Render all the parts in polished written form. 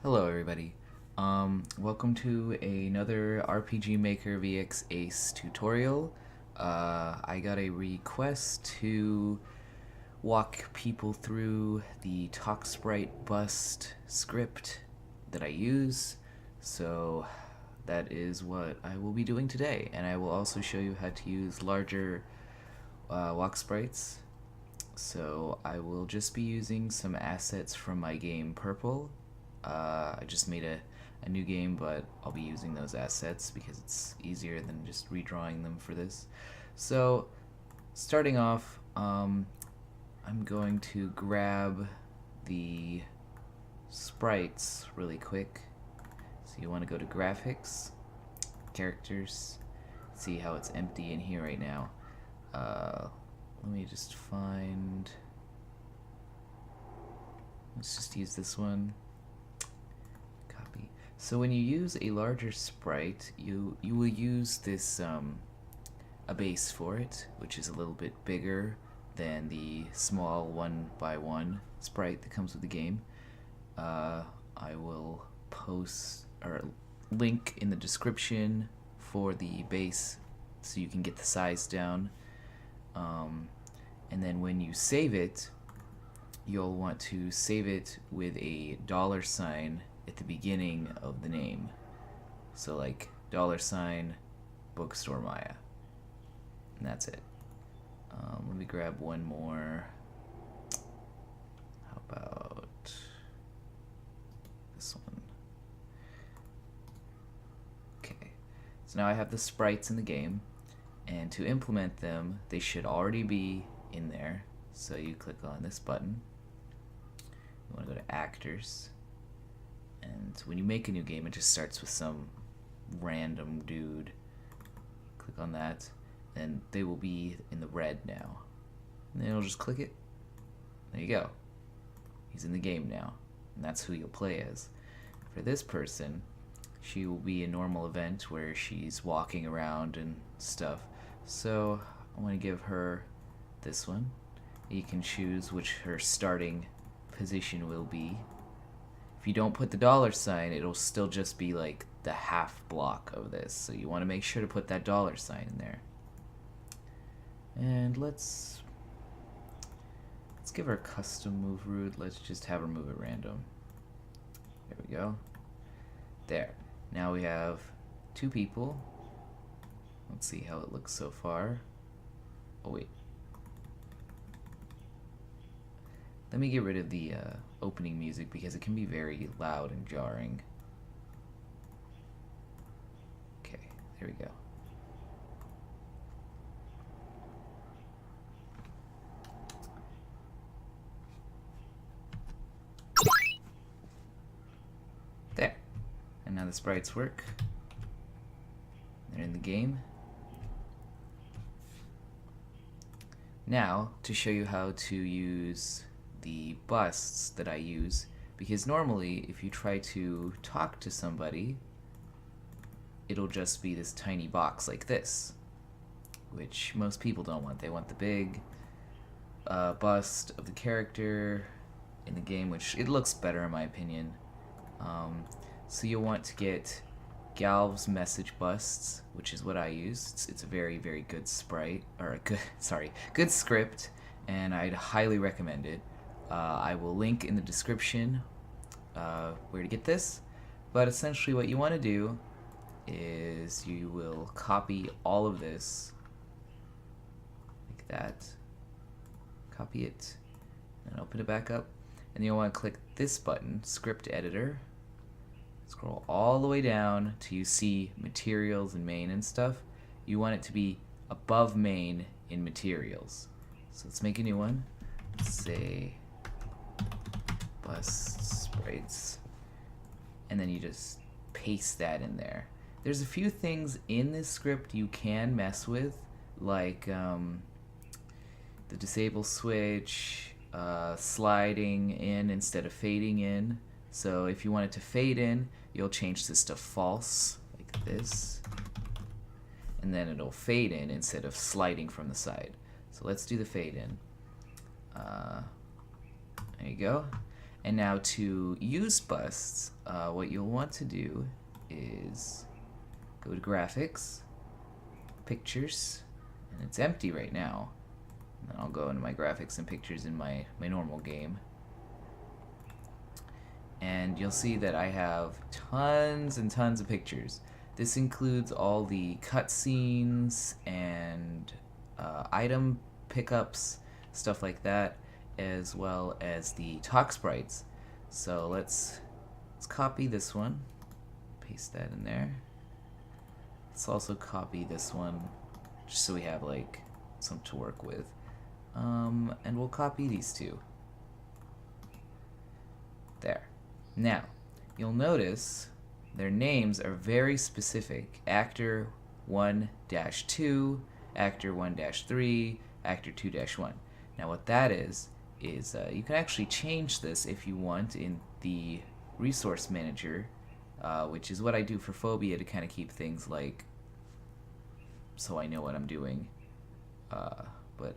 Hello everybody. Welcome to another RPG Maker VX Ace tutorial. I got a request to walk people through the Talk Sprite Bust script that I use, so that is what I will be doing today, and I will also show you how to use larger walk sprites. So I will just be using some assets from my game Purple. I just made a new game, but I'll be using those assets because it's easier than just redrawing them for this. So starting off, I'm going to grab the sprites really quick. So you want to go to graphics, characters, see how it's empty in here right now. Let me just find, let's just use this one. Copy. So when you use a larger sprite, you will use this a base for it, which is a little bit bigger than the small 1x1 sprite that comes with the game. I will post or link in the description for the base so you can get the size down. And then when you save it, you'll want to save it with a $sign at the beginning of the name. So like $, Bookstore Maya. And that's it. Let me grab one more. How about this one? Okay. So now I have the sprites in the game, and to implement them, they should already be in there. So you click on this button. You want to go to Actors. And when you make a new game, it just starts with some random dude. Click on that, and they will be in the red now. And then you'll just click it. There you go. He's in the game now, and that's who you'll play as. For this person, she will be a normal event where she's walking around and stuff. So I want to give her this one. You can choose which her starting position will be. If you don't put the $sign, it'll still just be like the half block of this. So you want to make sure to put that $sign in there. And let's give her a custom move route. Let's just have her move at random. There we go. There. Now we have two people. Let's see how it looks so far. Oh wait. Let me get rid of the opening music because it can be very loud and jarring. Okay, there we go. There. And now the sprites work. They're in the game. Now, to show you how to use the busts that I use, because normally if you try to talk to somebody, it'll just be this tiny box like this, which most people don't want. They want the big bust of the character in the game, which it looks better in my opinion. So you'll want to get Galv's message busts, which is what I use. It's a very, very good sprite, or a good, good script, and I'd highly recommend it. I will link in the description where to get this, but essentially what you want to do is you will copy all of this, like that, copy it, and open it back up, and you'll want to click this button, Script Editor, scroll all the way down till you see materials and main and stuff. You want it to be above main in materials. So let's make a new one. Let's say bust sprites, and then you just paste that in there. There's a few things in this script you can mess with, like the disable switch, sliding in instead of fading in. So if you want it to fade in, you'll change this to false, like this, and then it'll fade in instead of sliding from the side. So let's do the fade in. There you go. And now to use busts, what you'll want to do is go to graphics, pictures, and it's empty right now. And then I'll go into my graphics and pictures in my normal game. And you'll see that I have tons and tons of pictures. This includes all the cutscenes and item pickups, stuff like that, as well as the talk sprites. So let's copy this one, paste that in there. Let's also copy this one, just so we have like some to work with. And we'll copy these two. There. Now, you'll notice their names are very specific. Actor 1-2, Actor 1-3, Actor 2-1. Now what that is you can actually change this if you want in the resource manager, which is what I do for Phobia to kind of keep things like, so I know what I'm doing. We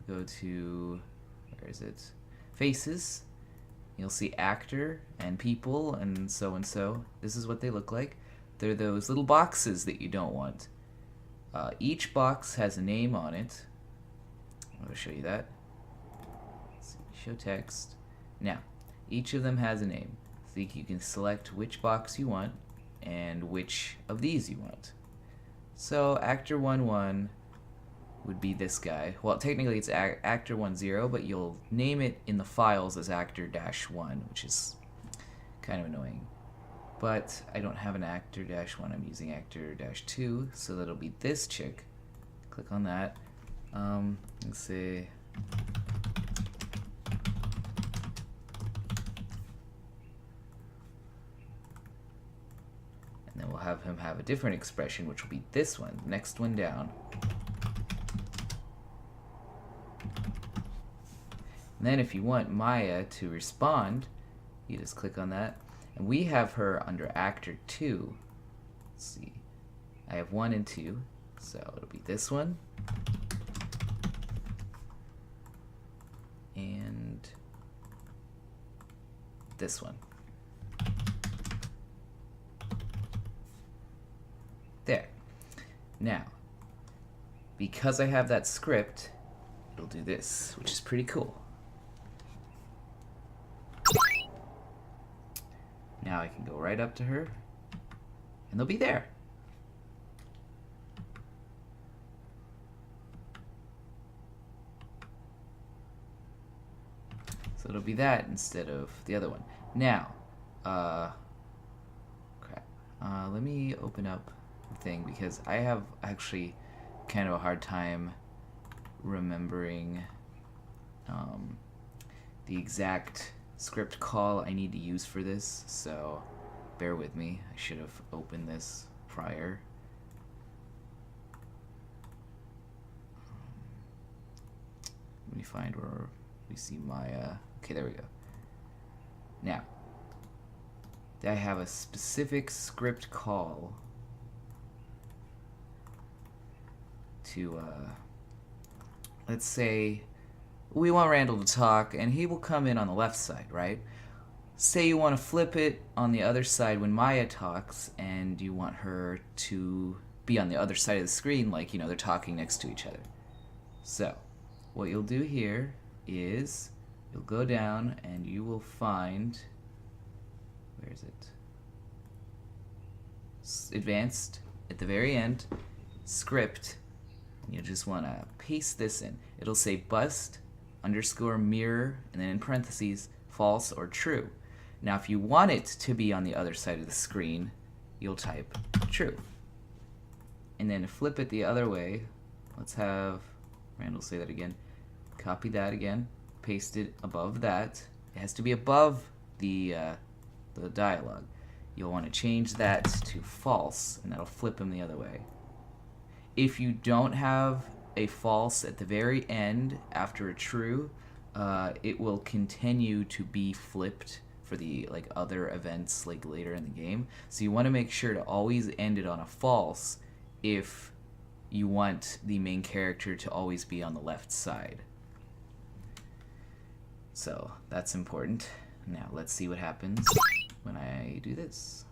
go to, where is it? Faces. You'll see actor and people and so. This is what they look like. They're those little boxes that you don't want. Each box has a name on it. I'm going to show you that. Let's see, show text. Now, each of them has a name. So you can select which box you want and which of these you want. So actor 1-1 would be this guy. Well, technically it's actor 1-0, but you'll name it in the files as actor-1, which is kind of annoying. But I don't have an actor-1, I'm using actor-2, so that'll be this chick. Click on that. Let's see. And then we'll have him have a different expression, which will be this one, next one down. And then if you want Maya to respond, you just click on that. And we have her under actor 2. Let's see. I have 1 and 2, so it'll be this one. And this one. There. Now, because I have that script, it'll do this, which is pretty cool. Now I can go right up to her, and they'll be there. So it'll be that instead of the other one. Now, crap. Let me open up the thing because I have actually kind of a hard time remembering the exact script call I need to use for this, so bear with me. I should have opened this prior. Let me find where we see my okay, there we go. Now I have a specific script call to let's say we want Randall to talk, and he will come in on the left side, right? Say you want to flip it on the other side when Maya talks, and you want her to be on the other side of the screen, like, you know, they're talking next to each other. So, what you'll do here is you'll go down and you will find, where is it? Advanced, at the very end, script, and you'll just want to paste this in. It'll say bust _ mirror, and then in parentheses, false or true. Now if you want it to be on the other side of the screen, you'll type true. And then flip it the other way. Let's have Randall say that again. Copy that again, paste it above that. It has to be above the dialogue. You'll want to change that to false, and that'll flip him the other way. If you don't have a false at the very end after a true, it will continue to be flipped for the other events later in the game. So you want to make sure to always end it on a false if you want the main character to always be on the left side. So that's important. Now let's see what happens when I do this.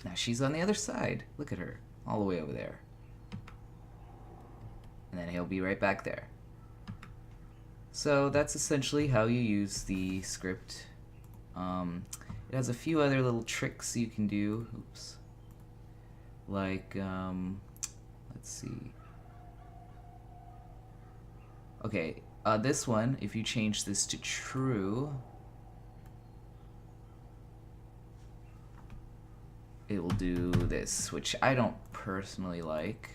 Now she's on the other side. Look at her, all the way over there. And then he'll be right back there. So that's essentially how you use the script. It has a few other little tricks you can do. Oops. Like, let's see. Okay, this one, if you change this to true, it will do this, which I don't personally like.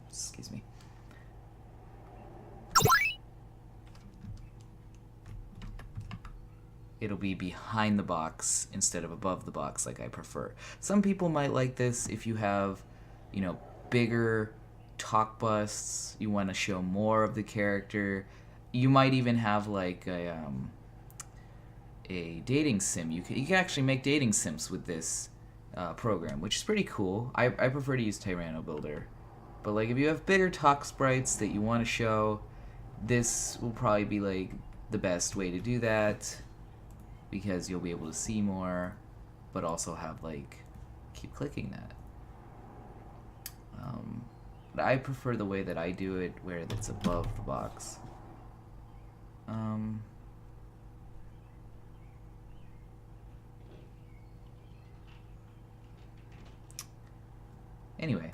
Excuse me. It'll be behind the box instead of above the box like I prefer. Some people might like this if you have, you know, bigger talk busts, you want to show more of the character. You might even have like a dating sim. You can actually make dating sims with this program, which is pretty cool. I prefer to use Tyranno Builder. But like if you have bigger talk sprites that you want to show, this will probably be like the best way to do that, because you'll be able to see more, but also have like, keep clicking that. But I prefer the way that I do it, where it's above the box. Anyway,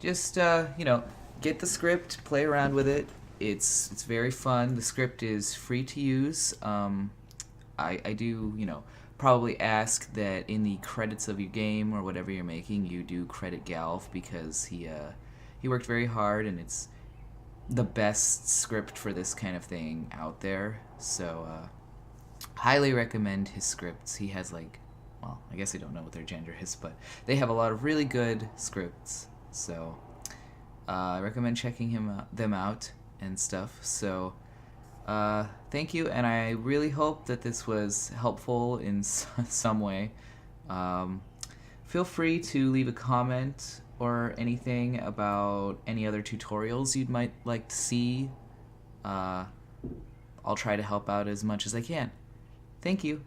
just you know, get the script, play around with it. It's very fun. The script is free to use. I do, you know, probably ask that in the credits of your game or whatever you're making, you do credit Galv, because he worked very hard, and it's the best script for this kind of thing out there. So highly recommend his scripts. He has like, well, I guess I don't know what their gender is, but they have a lot of really good scripts. So I recommend checking them out and stuff. So thank you, and I really hope that this was helpful in some way. Feel free to leave a comment or anything about any other tutorials you might like to see. I'll try to help out as much as I can. Thank you.